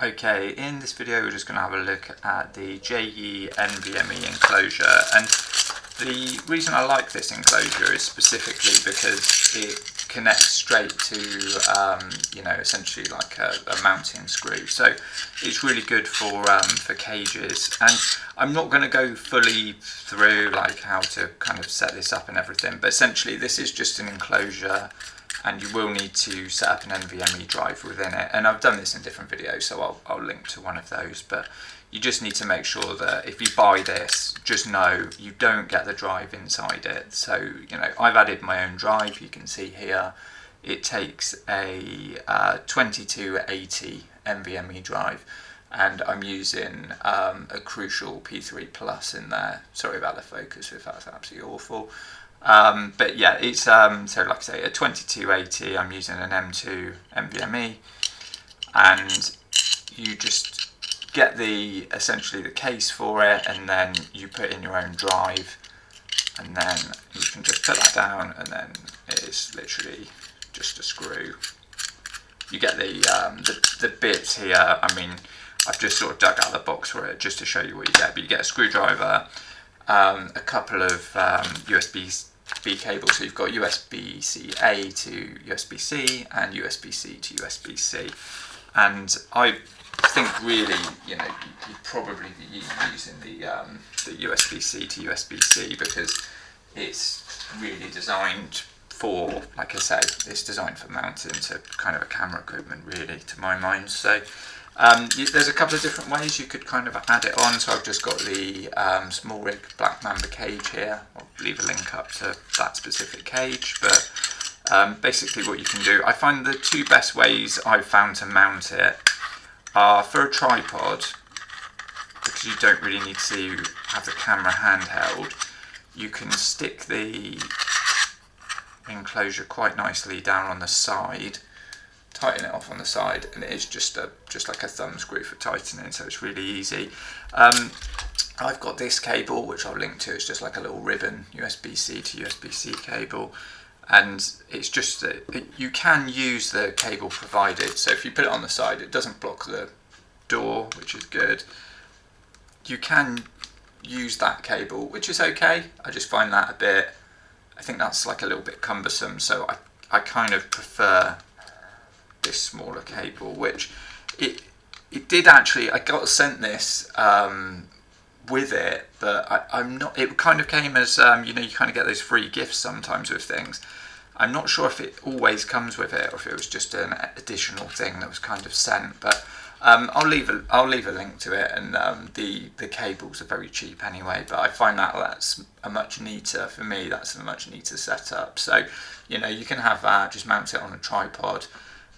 Okay, in this video we're just going to have a look at the JE NVMe Enclosure, and the reason I like this enclosure is specifically because it connects straight to essentially like a mounting screw, so it's really good for cages. And I'm not going to go fully through like how to kind of set this up and everything, but essentially this is just an enclosure and you will need to set up an NVMe drive within it, and I've done this in different videos, so I'll link to one of those. But you just need to make sure that if you buy this, just know you don't get the drive inside it. So I've added my own drive. You can see here it takes a 2280 NVMe drive, and I'm using a Crucial P3 Plus in there. Sorry about the focus if that's absolutely awful. But yeah, it's so like I say, a 2280. I'm using an M2 NVMe, and you just get essentially the case for it, and then you put in your own drive, and then you can just put that down, and then it's literally just a screw. You get the bits here. I mean, I've just sort of dug out the box for it just to show you what you get. But you get a screwdriver, a couple of USB-B cables. So you've got USB-C-A to USB-C and USB-C to USB-C. And I think really, you'd probably be using the USB-C to USB-C, because it's really designed for, like I say, it's designed for mounting to kind of a camera equipment, really, to my mind. So there's a couple of different ways you could kind of add it on. So I've just got the small rig Black Mamba cage here. I'll leave a link up to that specific cage. But basically what you can do, I find the two best ways I've found to mount it are for a tripod, because you don't really need to have the camera handheld. You can stick the enclosure quite nicely down on the side, tighten it off on the side, and it is just like a thumb screw for tightening, so it's really easy. I've got this cable which I'll link to. It's just like a little ribbon USB-C to USB-C cable, and it's just that you can use the cable provided. So if you put it on the side, it doesn't block the door, which is good. You can use that cable, which is okay. I just find that I think that's like a little bit cumbersome, so I kind of prefer this smaller cable, which it did actually, I got sent this with it, but I'm not, it kind of came as you kind of get those free gifts sometimes with things. I'm not sure if it always comes with it or if it was just an additional thing that was kind of sent, but I'll leave a link to it, and the cables are very cheap anyway, but I find that's a much neater, for me, that's a much neater setup. So you can have that, just mount it on a tripod,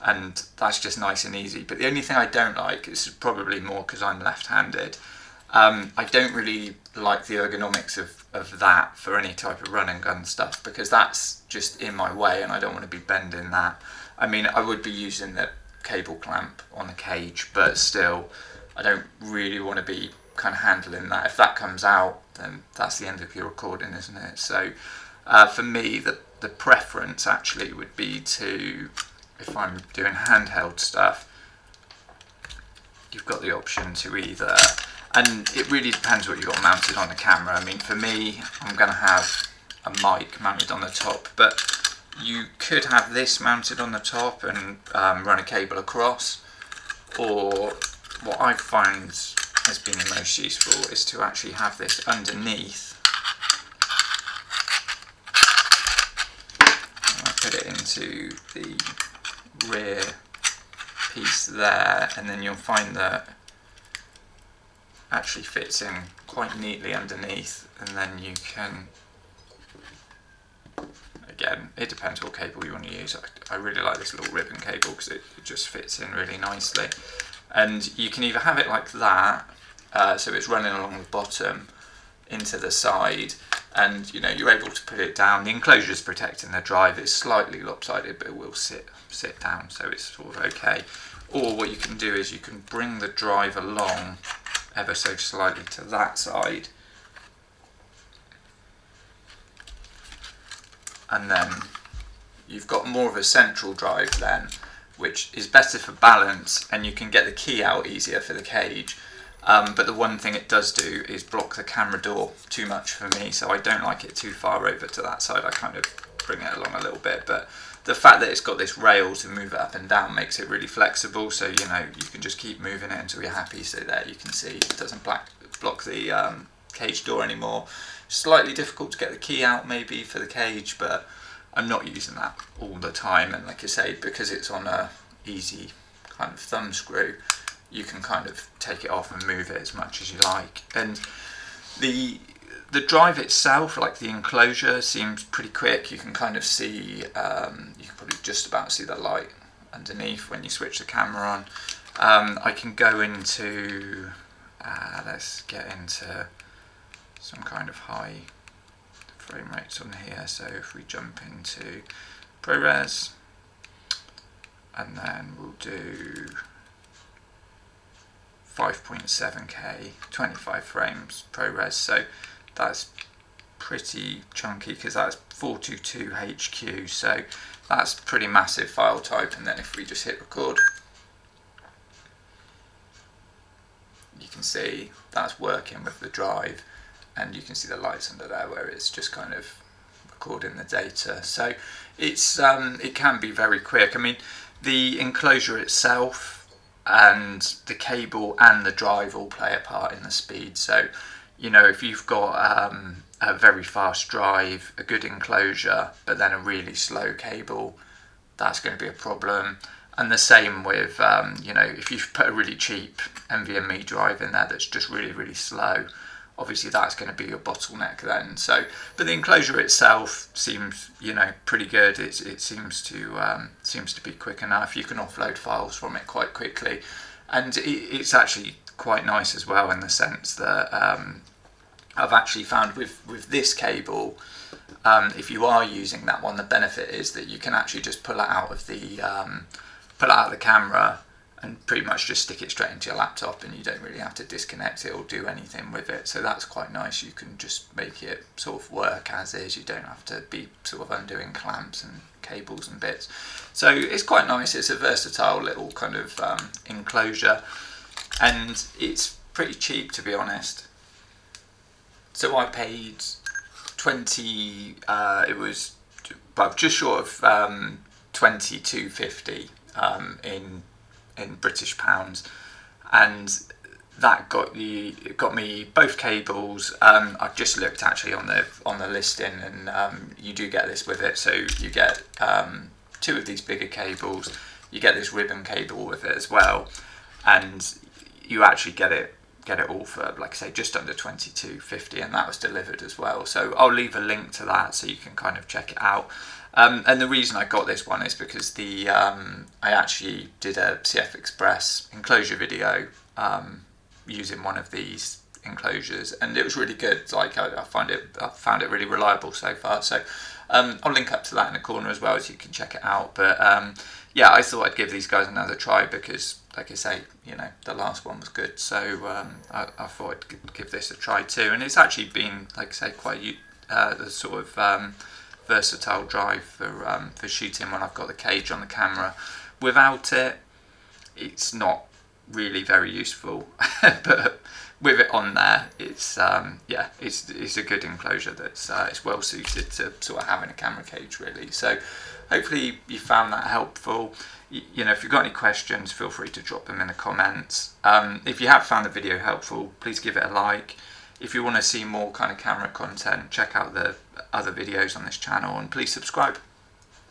and that's just nice and easy. But the only thing I don't like, is probably more because I'm left-handed, I don't really like the ergonomics of that for any type of run and gun stuff, because that's just in my way and I don't want to be bending that. I mean, I would be using the cable clamp on the cage, but still I don't really want to be kind of handling that. If that comes out, then that's the end of your recording, isn't it? So for me, the preference actually would be to, if I'm doing handheld stuff, you've got the option to either, and it really depends what you've got mounted on the camera. I mean, for me, I'm going to have a mic mounted on the top, but you could have this mounted on the top and run a cable across, or what I find has been the most useful is to actually have this underneath. And I put it into the rear piece there, and then you'll find that actually fits in quite neatly underneath, and then you can, again, it depends what cable you want to use. I really like this little ribbon cable because it just fits in really nicely, and you can either have it like that, so it's running along the bottom into the side, and you're able to put it down. The enclosure is protecting the drive. It's slightly lopsided, but it will sit down, so it's sort of okay. Or what you can do is you can bring the drive along ever so slightly to that side, and then you've got more of a central drive then, which is better for balance, and you can get the key out easier for the cage. But the one thing it does do is block the camera door too much for me, so I don't like it too far over to that side. I kind of bring it along a little bit, but the fact that it's got this rail to move it up and down makes it really flexible, so you know, you can just keep moving it until you're happy. So there you can see it doesn't block the cage door anymore. Slightly difficult to get the key out maybe for the cage, but I'm not using that all the time, and like I say, because it's on a easy kind of thumb screw, you can kind of take it off and move it as much as you like. And the drive itself, like the enclosure, seems pretty quick. You can kind of see, you can probably just about see the light underneath when you switch the camera on. I can go into, let's get into some kind of high frame rates on here. So if we jump into ProRes, and then we'll do 5.7K, 25 frames ProRes. So that's pretty chunky because that's 422 HQ. So that's pretty massive file type. And then if we just hit record, you can see that's working with the drive, and you can see the lights under there where it's just kind of recording the data. So it's it can be very quick. I mean, the enclosure itself and the cable and the drive all play a part in the speed. So, you know, if you've got a very fast drive, a good enclosure, but then a really slow cable, that's going to be a problem. And the same with, you know, if you've put a really cheap NVMe drive in there that's just really, really slow, obviously that's going to be your bottleneck then. So, but the enclosure itself seems, you know, pretty good. It seems to be quick enough. You can offload files from it quite quickly, and it's actually quite nice as well in the sense that I've actually found with this cable, if you are using that one, the benefit is that you can actually just pull it out of the camera and pretty much just stick it straight into your laptop, and you don't really have to disconnect it or do anything with it. So that's quite nice. You can just make it sort of work as is. You don't have to be sort of undoing clamps and cables and bits. So it's quite nice. It's a versatile little kind of enclosure, and it's pretty cheap, to be honest. So I paid 20, it was well, just short of 22.50 in British pounds, and that got me both cables. I've just looked actually on the listing, and you do get this with it. So you get 2 of these bigger cables. You get this ribbon cable with it as well, and you actually get it all for, like I say, just under 22.50, and that was delivered as well. So I'll leave a link to that so you can kind of check it out. And the reason I got this one is because I actually did a CF Express enclosure video using one of these enclosures, and it was really good. Like I found it really reliable so far. So I'll link up to that in the corner as well, so you can check it out. But yeah, I thought I'd give these guys another try because, like I say, you know, the last one was good. So I thought I'd give this a try too, and it's actually been, like I say, quite the sort of versatile drive for shooting when I've got the cage on the camera. Without it, it's not really very useful, but with it on there, it's yeah, it's a good enclosure that's it's well suited to sort of having a camera cage really. So hopefully you found that helpful. You know, if you've got any questions, feel free to drop them in the comments. If you have found the video helpful, please give it a like. If you want to see more kind of camera content, check out the other videos on this channel, and please subscribe.